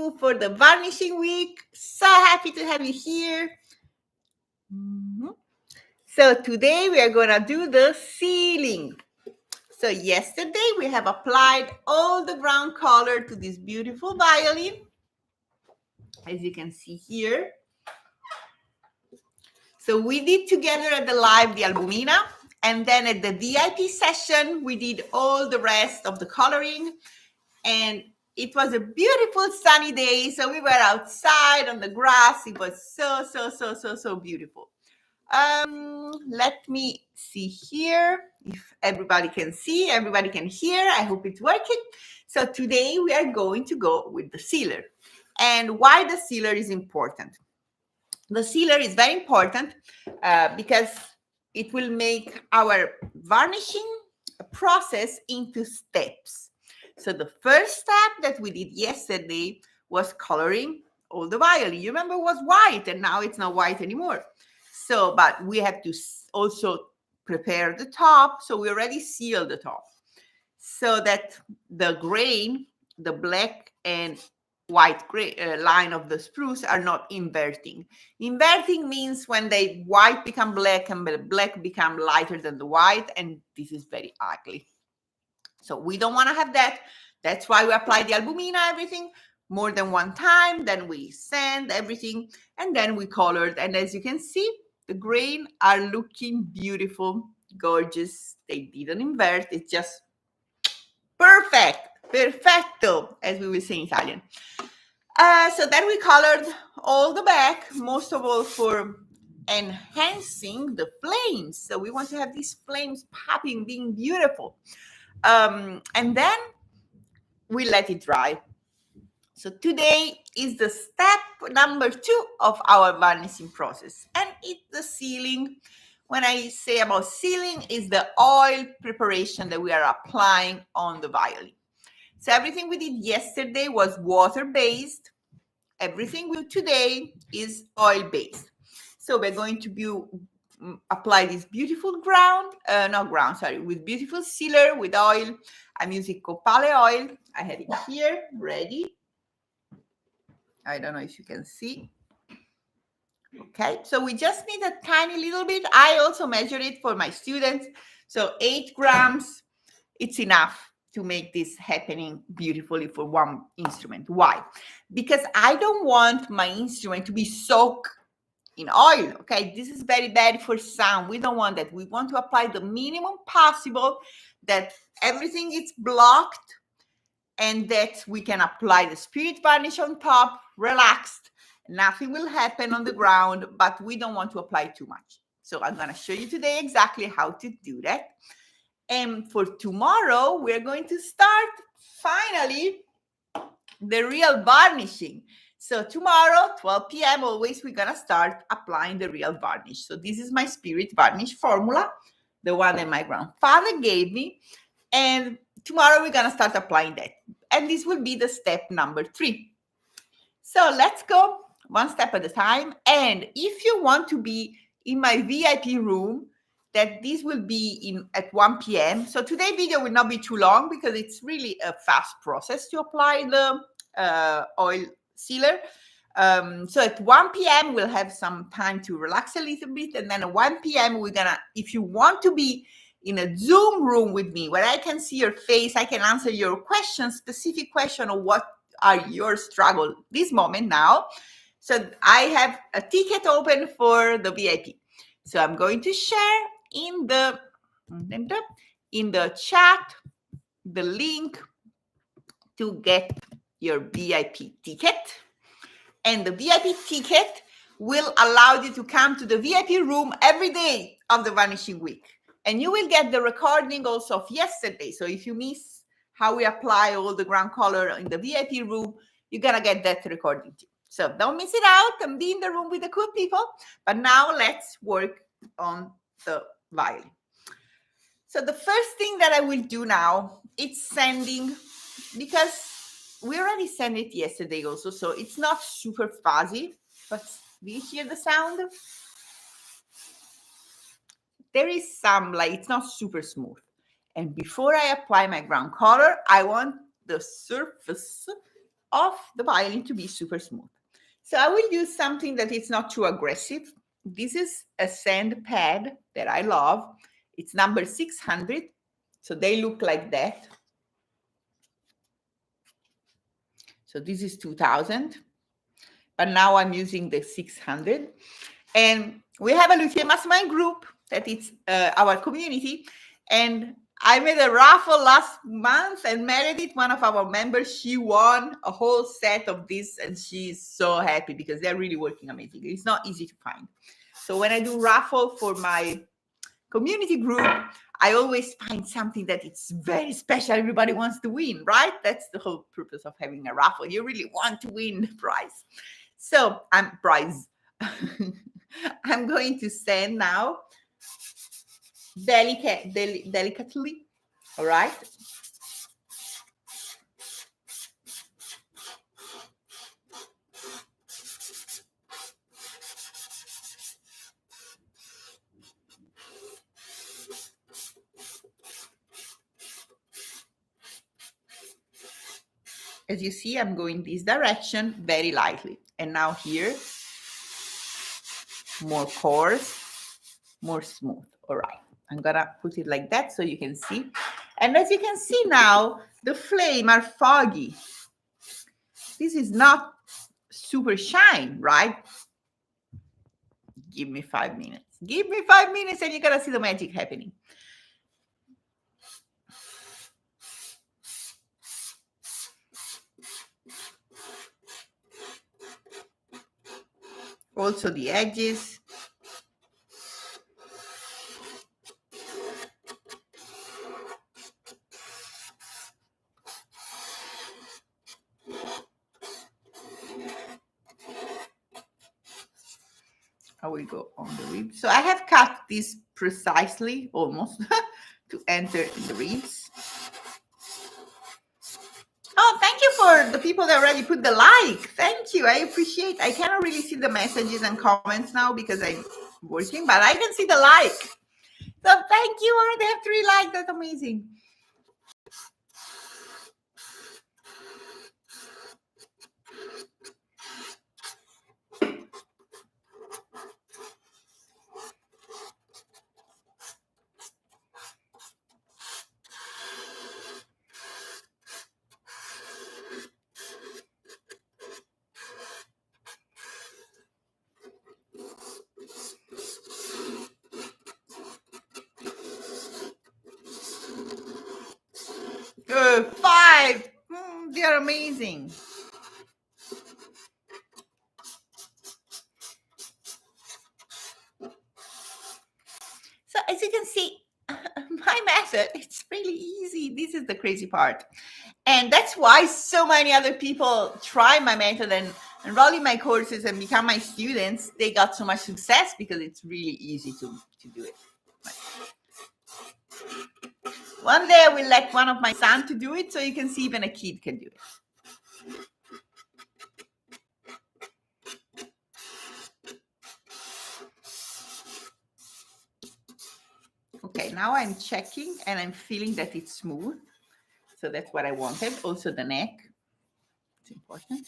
you for the varnishing week. So happy to have you here. So today we are going to do the sealing. So yesterday we have applied all the ground color to this beautiful violin, as you can see here. So we did together at the live the albumina, and then at the VIP session we did all the rest of the coloring. And it was a beautiful sunny day, so we were outside on the grass. It was so beautiful. Let me see here if everybody can see, everybody can hear. I hope it's working. So today we are going to go with the sealer. And why the sealer is important? The sealer is very important because it will make our varnishing process into steps. So the first step that we did yesterday was coloring all the violin. You remember it was white and now it's not white anymore. So, but we have to also prepare the top. So we already sealed the top so that the grain, the black and white gray line of the spruce are not inverting. Inverting means when the white become black and the black become lighter than the white, and this is very ugly. So we don't want to have that. That's why we apply the albumina, everything, more than one time. Then we sand everything, and then we colored. And as you can see, the grain are looking beautiful, gorgeous. They didn't invert. It's just perfect, perfetto, as we will say in Italian. So then we colored all the back, most of all for enhancing the flames. So we want to have these flames popping, being beautiful. And then we let it dry. So today is the step number 2 of our varnishing process, and it's the sealing. When I say about sealing, is the oil preparation that we are applying on the violin. So everything we did yesterday was water-based. Everything we do today is oil-based. So we're going to apply this beautiful with beautiful sealer with oil. I'm using copale oil. I have it here ready. I don't know if you can see. Okay, so we just need a tiny little bit. I also measure it for my students. So 8 grams, it's enough to make this happening beautifully for one instrument. Why? Because I don't want my instrument to be soaked in oil. Okay, this is very bad for sound. We don't want that. We want to apply the minimum possible, that everything is blocked, and that we can apply the Spirit Varnish on top, relaxed. Nothing will happen on the ground, but we don't want to apply too much. So I'm going to show you today exactly how to do that. And for tomorrow, we're going to start finally the real varnishing. So tomorrow, 12 p.m. always, we're going to start applying the real varnish. So this is my Spirit Varnish formula, the one that my grandfather gave me. And tomorrow we're going to start applying that. And this will be the step number 3. So let's go one step at a time. And if you want to be in my VIP room, that this will be at 1 p.m. So today's video will not be too long because it's really a fast process to apply the oil sealer. So at 1 p.m. we'll have some time to relax a little bit. And then at 1 p.m. we're going to, if you want to be in a Zoom room with me where I can see your face, I can answer your questions, specific question of what are your struggles this moment now. So I have a ticket open for the VIP. So I'm going to share in the chat the link to get your VIP ticket. And the VIP ticket will allow you to come to the VIP room every day of the varnishing week. And you will get the recording also of yesterday. So if you miss how we apply all the ground color in the VIP room, you're going to get that recording too. So don't miss it out and be in the room with the cool people. But now let's work on the violin. So the first thing that I will do now is sanding, because we already sanded it yesterday also. So it's not super fuzzy, but do you hear the sound? There is some, like, it's not super smooth. And before I apply my ground color, I want the surface of the violin to be super smooth. So I will use something that is not too aggressive. This is a sand pad that I love. It's number 600. So they look like that. So this is 2000. But now I'm using the 600. And we have a Luthier Mastermind group that is our community. And I made a raffle last month, and Meredith, one of our members, she won a whole set of this, and she's so happy because they're really working amazing. It's not easy to find. So when I do raffle for my community group, I always find something that it's very special. Everybody wants to win, right? That's the whole purpose of having a raffle. You really want to win the prize. So I'm going to sand now delicately, all right? As you see, I'm going this direction very lightly. And now here, more coarse, more smooth. All right, I'm gonna put it like that so you can see. And as you can see now, the flame are foggy. This is not super shine, right? Give me 5 minutes. Give me 5 minutes and you're gonna see the magic happening. Also the edges. I will go on the ribs. So I have cut this precisely, almost, to enter in the ribs. Oh, thank you for the people that already put the like. Thank you. I appreciate. I cannot really see the messages and comments now because I'm working, but I can see the like. So thank you. I already have 3 likes. That's amazing. Good. 5. They're amazing. So as you can see, my method, it's really easy. This is the crazy part. And that's why so many other people try my method and enroll in my courses and become my students. They got so much success because it's really easy to do it. One day I will let one of my sons to do it so you can see even a kid can do it. Okay, now I'm checking and I'm feeling that it's smooth. So that's what I wanted. Also the neck, it's important.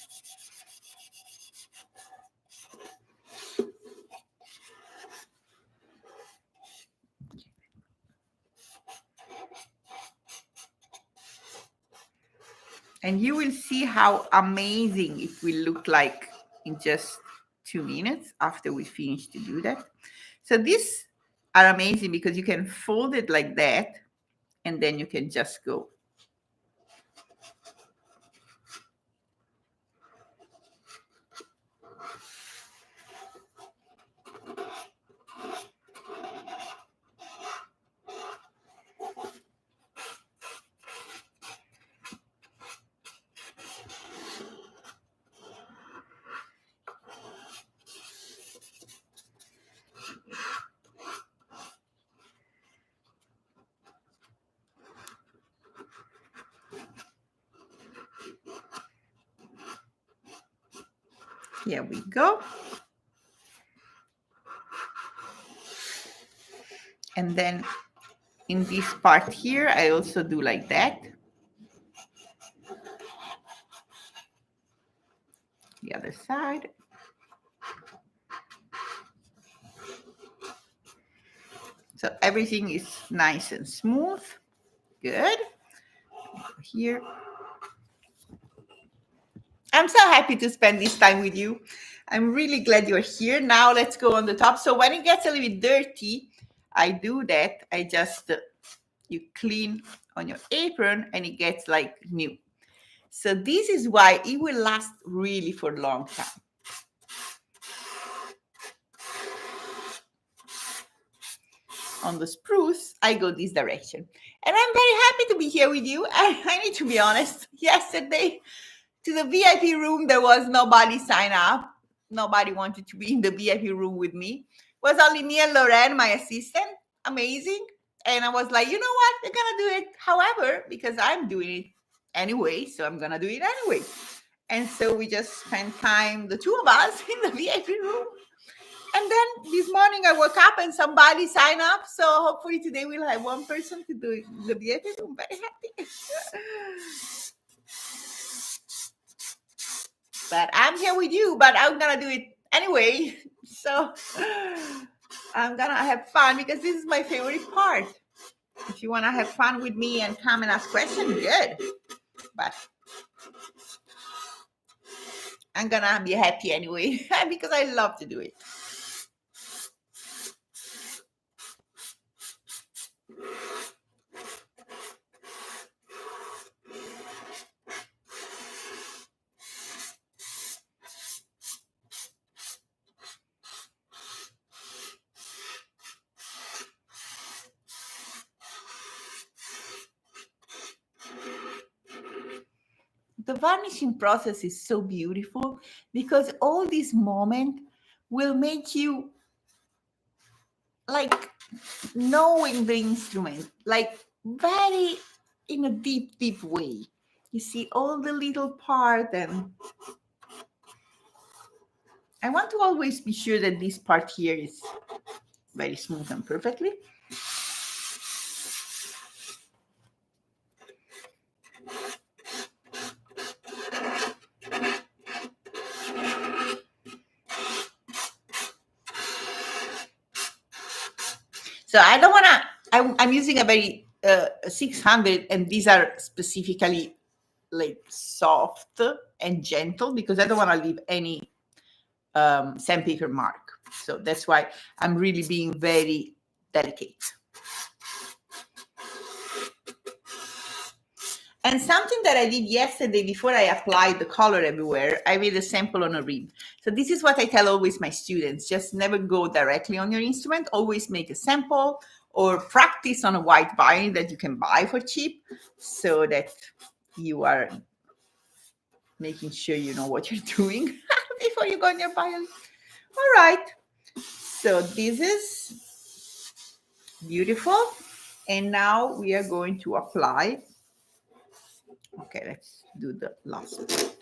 And you will see how amazing it will look like in just 2 minutes after we finish to do that. So these are amazing because you can fold it like that and then you can just go. Here we go. And then in this part here, I also do like that. The other side. So everything is nice and smooth. Good. Here. I'm so happy to spend this time with you. I'm really glad you're here. Now let's go on the top. So when it gets a little bit dirty, I do that. I just, you clean on your apron and it gets like new. So this is why it will last really for a long time. On the spruce, I go this direction. And I'm very happy to be here with you. I need to be honest. Yesterday, to the VIP room, there was nobody sign up. Nobody wanted to be in the VIP room with me. It was only me and Lorraine, my assistant. Amazing. And I was like, you know what? We're going to do it. However, because I'm doing it anyway, so I'm going to do it anyway. And so we just spent time, the two of us, in the VIP room. And then this morning I woke up and somebody signed up. So hopefully today we'll have one person to do the VIP room. Very happy. But I'm here with you, but I'm going to do it anyway. So I'm going to have fun because this is my favorite part. If you want to have fun with me and come and ask questions, good. But I'm going to be happy anyway because I love to do it. The varnishing process is so beautiful because all these moments will make you like knowing the instrument, like very in a deep, deep way. You see all the little part, and I want to always be sure that this part here is very smooth and perfectly. So I don't want to, I'm using a very 600, and these are specifically like soft and gentle because I don't want to leave any sandpaper mark. So that's why I'm really being very delicate. And something that I did yesterday before I applied the color everywhere, I made a sample on a rib. So this is what I tell always my students, just never go directly on your instrument, always make a sample or practice on a white violin that you can buy for cheap so that you are making sure you know what you're doing before you go on your violin. All right, so this is beautiful. And now we are going to apply. Okay, let's do the last part.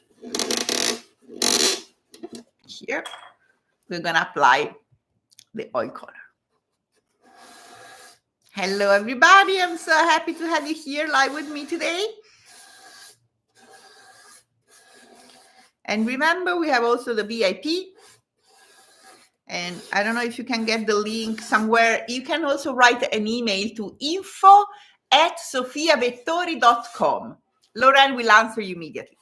Here, we're going to apply the oil color. Hello, everybody. I'm so happy to have you here live with me today. And remember, we have also the VIP. And I don't know if you can get the link somewhere. You can also write an email to info@sofiavettori.com. Lauren will answer you immediately.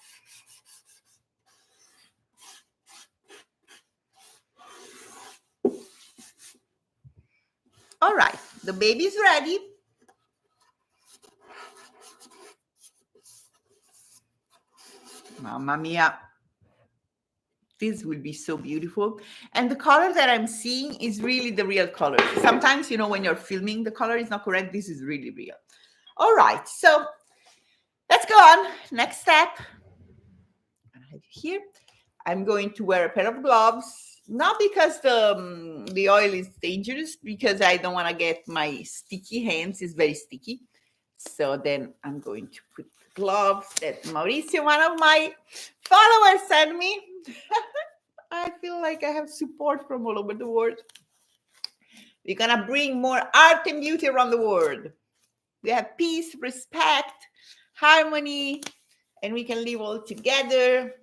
All right, the baby's ready. Mamma mia. This will be so beautiful. And the color that I'm seeing is really the real color. Sometimes, you know, when you're filming, the color is not correct. This is really real. All right, so let's go on. Next step. I have you here. I'm going to wear a pair of gloves, not because the oil is dangerous, because I don't want to get my sticky hands. It's very sticky. So then I'm going to put gloves that Mauricio, one of my followers, sent me. I feel like I have support from all over the world. We're going to bring more art and beauty around the world. We have peace, respect, harmony, and we can live all together.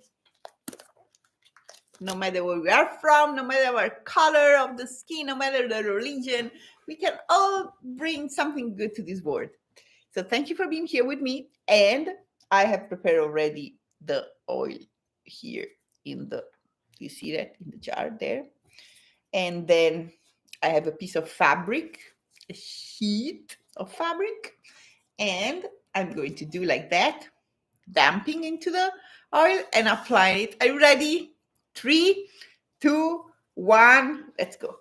no matter where we are from, no matter our color of the skin, no matter the religion, we can all bring something good to this world. So thank you for being here with me. And I have prepared already the oil here in the, you see that in the jar there? And then I have a piece of fabric, a sheet of fabric, and I'm going to do like that, damping into the oil and apply it. Are you ready? 3, 2, 1, let's go.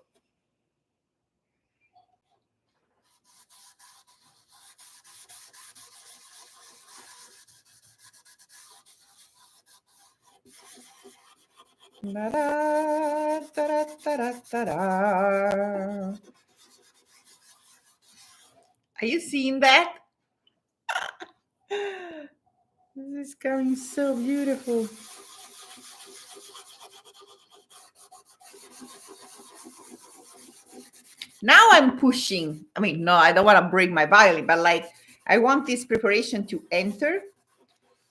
Da-da, da-da, da-da, da-da. Are you seeing that? This is coming so beautiful. Now I'm pushing. I mean, no, I don't want to break my violin, but like I want this preparation to enter.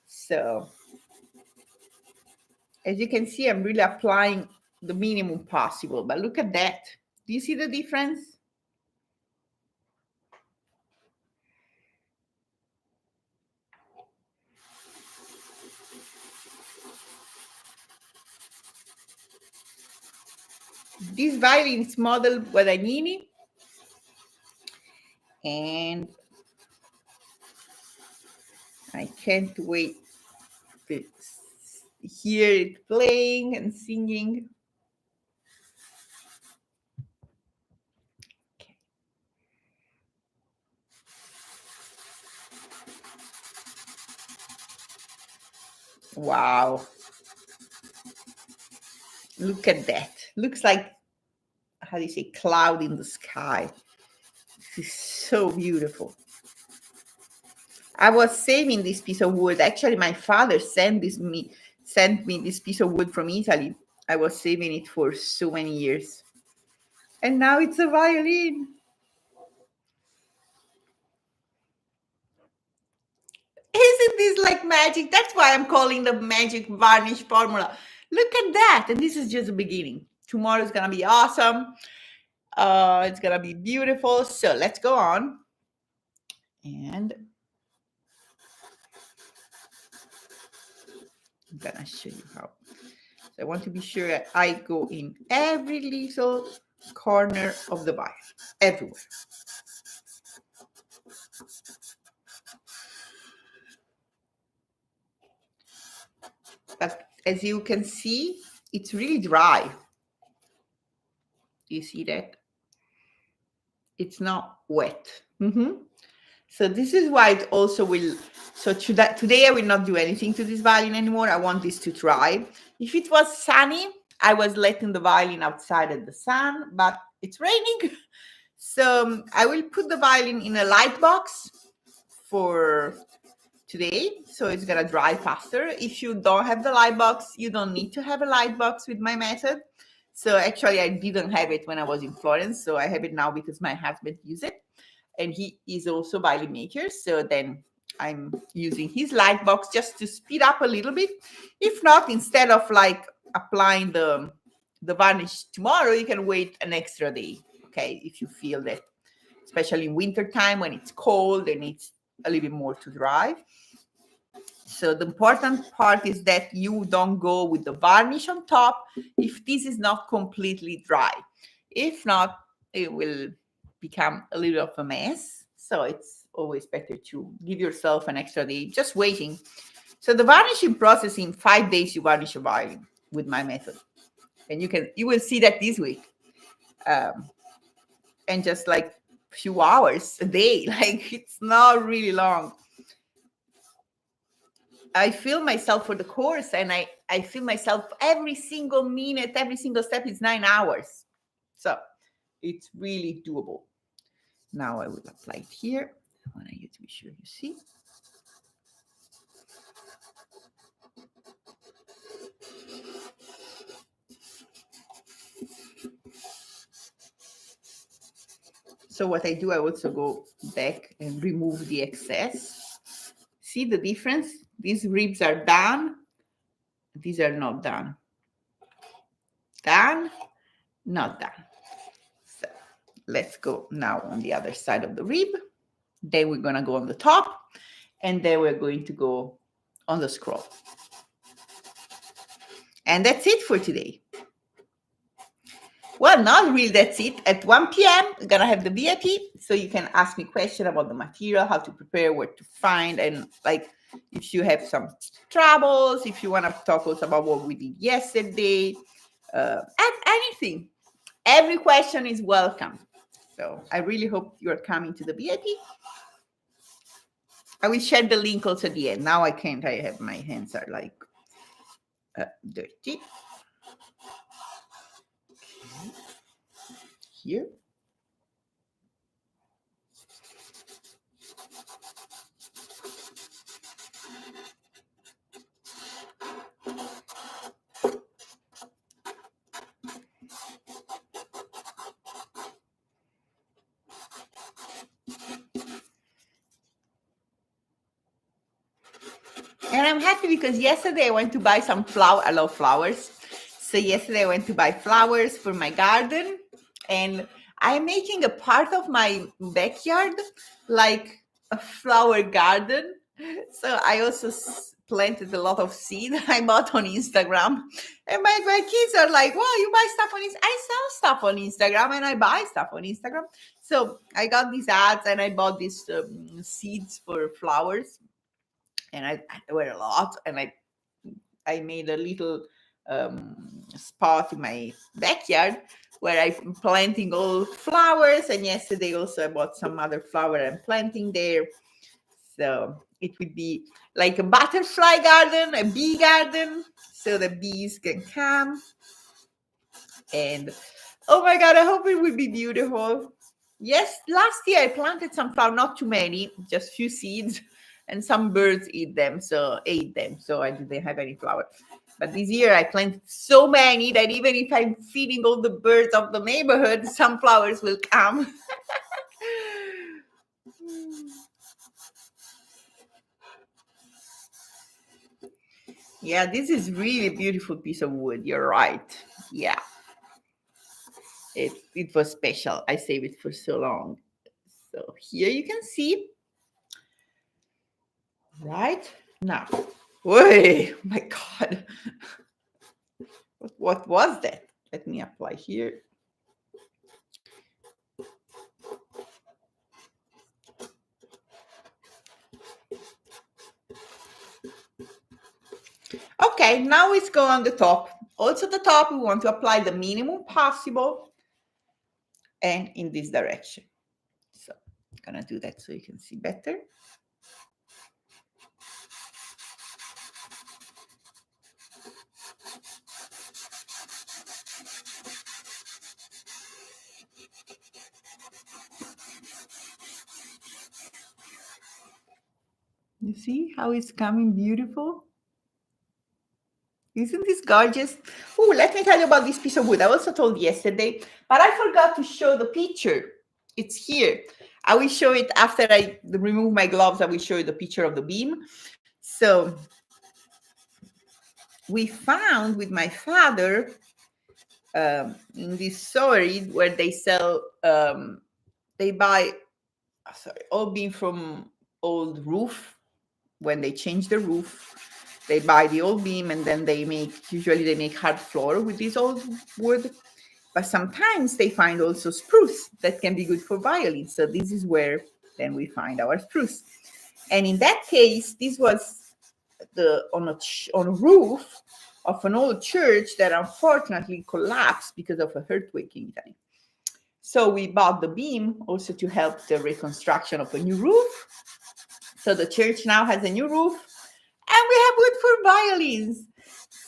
So as you can see, I'm really applying the minimum possible, but look at that. Do you see the difference? This violin is modeled Guadagnini, and I can't wait to hear it playing and singing. Okay. Wow. Look at that. Looks like, how do you say, cloud in the sky. This is so beautiful. I was saving this piece of wood. Actually, my father sent me this piece of wood from Italy. I was saving it for so many years. And now it's a violin. Isn't this like magic? That's why I'm calling the magic varnish formula. Look at that. And this is just the beginning. Tomorrow is going to be awesome. It's going to be beautiful. So let's go on. And I'm going to show you how. So I want to be sure that I go in every little corner of the violin, everywhere. But as you can see, it's really dry. You see that? It's not wet. So this is why it also will, so today I will not do anything to this violin anymore. I want this to dry. If it was sunny, I was letting the violin outside in the sun, but it's raining. So I will put the violin in a light box for today, so it's gonna dry faster. If you don't have the light box, you don't need to have a light box with my method. So actually I didn't have it when I was in Florence, so I have it now because my husband used it, and he is also violin maker. So then I'm using his light box just to speed up a little bit. If not, instead of like applying the varnish tomorrow, you can wait an extra day, okay, if you feel that, especially in winter time when it's cold and it's a little bit more to dry. So the important part is that you don't go with the varnish on top if this is not completely dry. If not, it will become a little of a mess. So it's always better to give yourself an extra day just waiting. So the varnishing process, in 5 days you varnish a violin with my method, and you will see that this week, and just like a few hours a day. Like, it's not really long. I feel myself for the course, and I feel myself every single minute, every single step is 9 hours. So it's really doable. Now I will apply it here. I want you to be sure you see. So what I do, I also go back and remove the excess. See the difference? These ribs are done. These are not done. Done? Not done. So let's go now on the other side of the rib. Then we're gonna go on the top, and then we're going to go on the scroll. And that's it for today. Well, not really, that's it. At 1 p.m., we're gonna have the VIP, so you can ask me questions about the material, how to prepare, where to find, and like if you have some troubles, if you want to talk also about what we did yesterday, anything. Every question is welcome. So I really hope you're coming to the VIP. I will share the link also at the end. Now I can't, I have my hands are like dirty. Okay. Here. And I'm happy because yesterday I went to buy some flower. I love flowers. So yesterday I went to buy flowers for my garden, and I'm making a part of my backyard like a flower garden. So I also planted a lot of seed I bought on Instagram. And my kids are like, wow, you buy stuff on Instagram. I sell stuff on Instagram and I buy stuff on Instagram. So I got these ads and I bought these seeds for flowers. And I were a lot, and I made a little spot in my backyard where I'm planting all flowers. And yesterday also I bought some other flower I'm planting there. So it would be like a butterfly garden, a bee garden, so the bees can come. And oh my God, I hope it will be beautiful. Yes, last year I planted some flower, not too many, just few seeds, and some birds ate them, so I didn't have any flower. But this year I planted so many that even if I'm feeding all the birds of the neighborhood, some flowers will come. Yeah, this is really beautiful piece of wood. You're right. Yeah. It was special. I saved it for so long. So here you can see. Right now. Wait, my God. What was that? Let me apply here. Okay, now let's go on the top. Also the top, we want to apply the minimum possible and in this direction. So I'm gonna do that so you can see better. You see how it's coming beautiful? Isn't this gorgeous? Oh, let me tell you about this piece of wood. I also told yesterday, but I forgot to show the picture. It's here. I will show it after I remove my gloves. I will show you the picture of the beam. So we found with my father in this story where they sell, they buy, old beam from old roof. When they change the roof, they buy the old beam and then usually they make hard floor with this old wood. But sometimes they find also spruce that can be good for violin. So this is where then we find our spruce. And in that case, this was on a roof of an old church that unfortunately collapsed because of an earthquake in Italy. So we bought the beam also to help the reconstruction of a new roof. So the church now has a new roof, and we have wood for violins.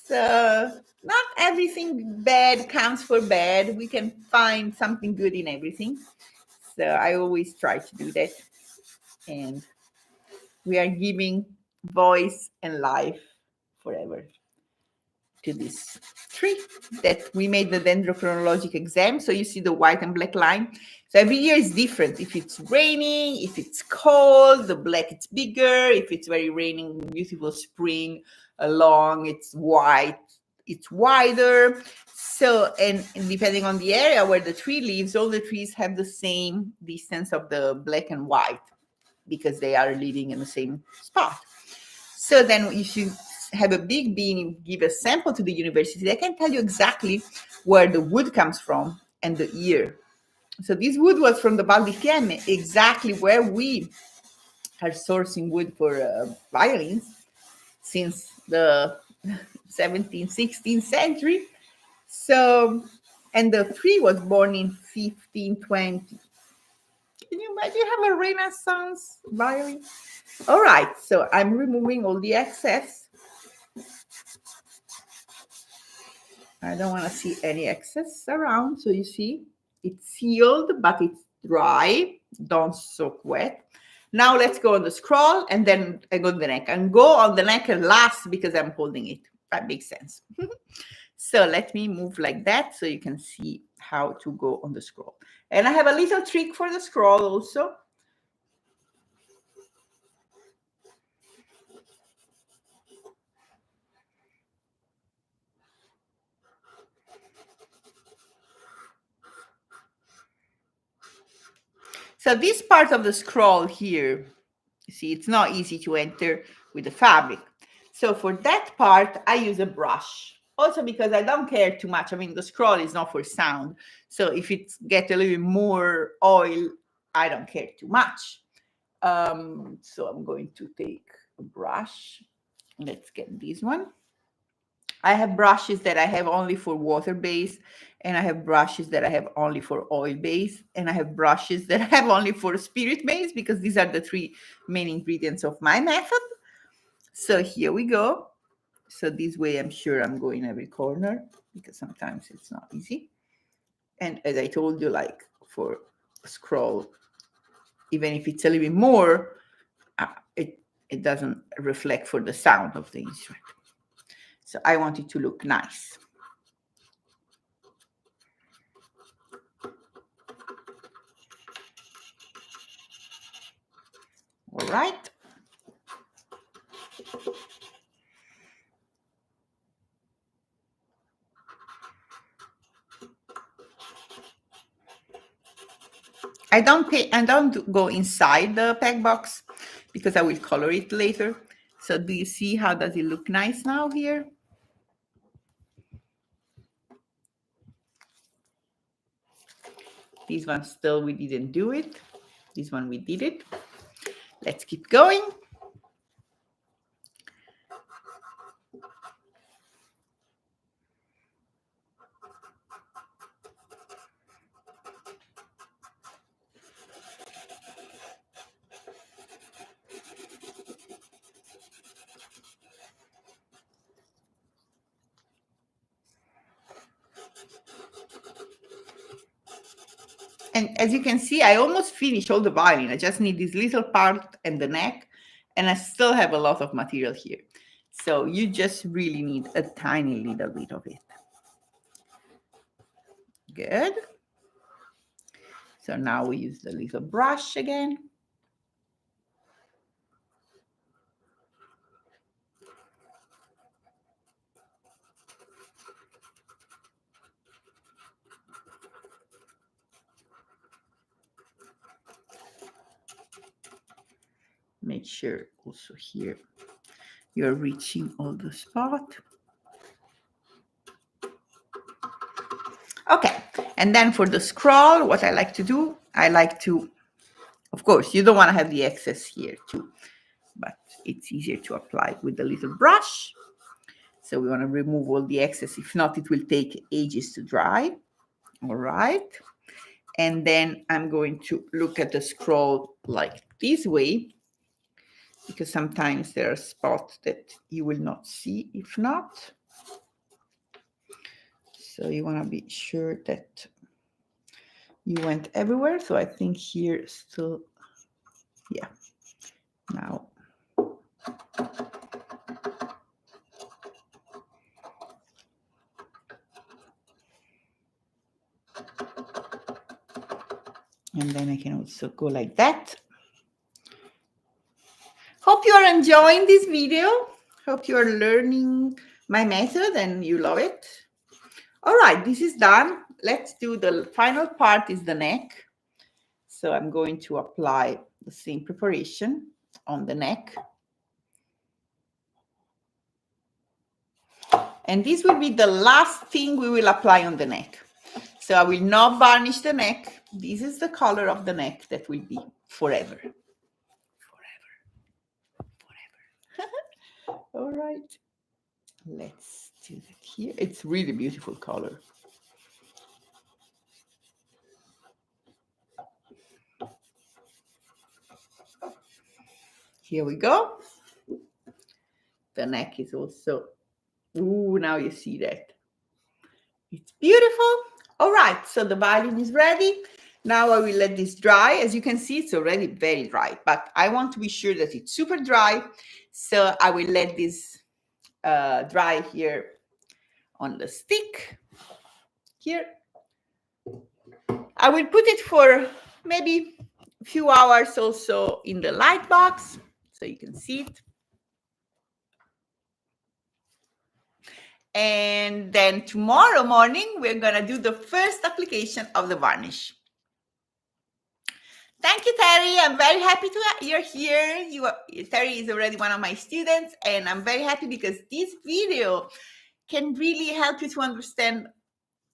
So not everything bad counts for bad. We can find something good in everything. So I always try to do that. And we are giving voice and life forever to this tree that we made the dendrochronologic exam. So you see the white and black line. So every year is different. If it's raining, if it's cold, the black it's bigger. If it's very raining, beautiful spring, long, it's white. it's wider. So, and depending on the area where the tree lives, all the trees have the same distance of the black and white because they are living in the same spot. So then if you have a big bean, you give a sample to the university, they can tell you exactly where the wood comes from and the year. So this wood was from the Val di Fiemme, exactly where we are sourcing wood for violins since the 17th, 16th century. So, and the tree was born in 1520. Can you imagine have a Renaissance violin? All right, so I'm removing all the excess. I don't want to see any excess around. So you see, it's sealed, but it's dry. Don't soak wet. Now let's go on the scroll, and then I go to the neck. And go on the neck last because I'm holding it. That makes sense. So let me move like that so you can see how to go on the scroll. And I have a little trick for the scroll also. So this part of the scroll here, you see, it's not easy to enter with the fabric. So for that part, I use a brush. Also because I don't care too much. I mean, the scroll is not for sound. So if it gets a little bit more oil, I don't care too much. So I'm going to take a brush. Let's get this one. I have brushes that I have only for water base, and I have brushes that I have only for oil base, and I have brushes that I have only for spirit base, because these are the three main ingredients of my method. So here we go. So this way I'm sure I'm going every corner, because sometimes it's not easy. And as I told you, like for scroll, even if it's a little bit more, it doesn't reflect for the sound of the instrument. So I want it to look nice. All right. I don't go inside the pack box because I will color it later. So do you see how does it look nice now here? This one still we didn't do it. This one we did it. Let's keep going. And as you can see, I almost finished all the violin. I just need this little part and the neck, and I still have a lot of material here. So you just really need a tiny little bit of it. Good. So now we use the little brush again. Make sure also here you're reaching all the spot. Okay, and then for the scroll, what I like to do, I like to, of course, you don't want to have the excess here too, but it's easier to apply with the little brush. So we want to remove all the excess. If not, it will take ages to dry. All right. And then I'm going to look at the scroll like this way, because sometimes there are spots that you will not see if not. So you want to be sure that you went everywhere. So I think here still, yeah. Now. And then I can also go like that. Hope you are enjoying this video. Hope you are learning my method and you love it. All right, this is done. Let's do the final part is the neck. So I'm going to apply the same preparation on the neck. And this will be the last thing we will apply on the neck. So I will not varnish the neck. This is the color of the neck that will be forever. Forever. Forever. All right. Let's do that here. It's really beautiful color. Here we go. The neck is also, ooh, now you see that. It's beautiful. All right, so the violin is ready. Now I will let this dry. As you can see, it's already very dry, but I want to be sure that it's super dry. So I will let this dry here on the stick. Here. I will put it for maybe a few hours also in the light box so you can see it. And then tomorrow morning, we're going to do the first application of the varnish. Thank you, Terry. I'm very happy you're here. Terry is already one of my students, and I'm very happy because this video can really help you to understand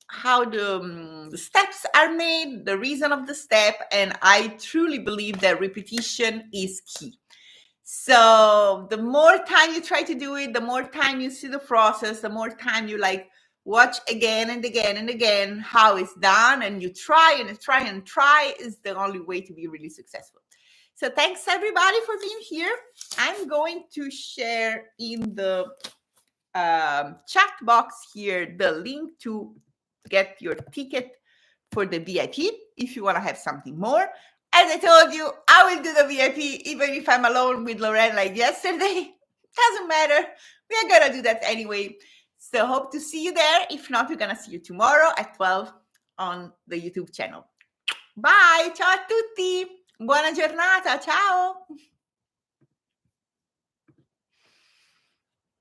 how the steps are made, the reason of the step, and I truly believe that repetition is key. So the more time you try to do it, the more time you see the process, the more time you watch again and again and again how it's done, and you try and try and try is the only way to be really successful. So thanks everybody for being here. I'm going to share in the chat box here the link to get your ticket for the VIP if you want to have something more. As I told you, I will do the VIP even if I'm alone with Lorraine like yesterday. Doesn't matter. We are going to do that anyway. So hope to see you there. If not, we're going to see you tomorrow at 12 on the YouTube channel. Bye. Ciao a tutti. Buona giornata. Ciao.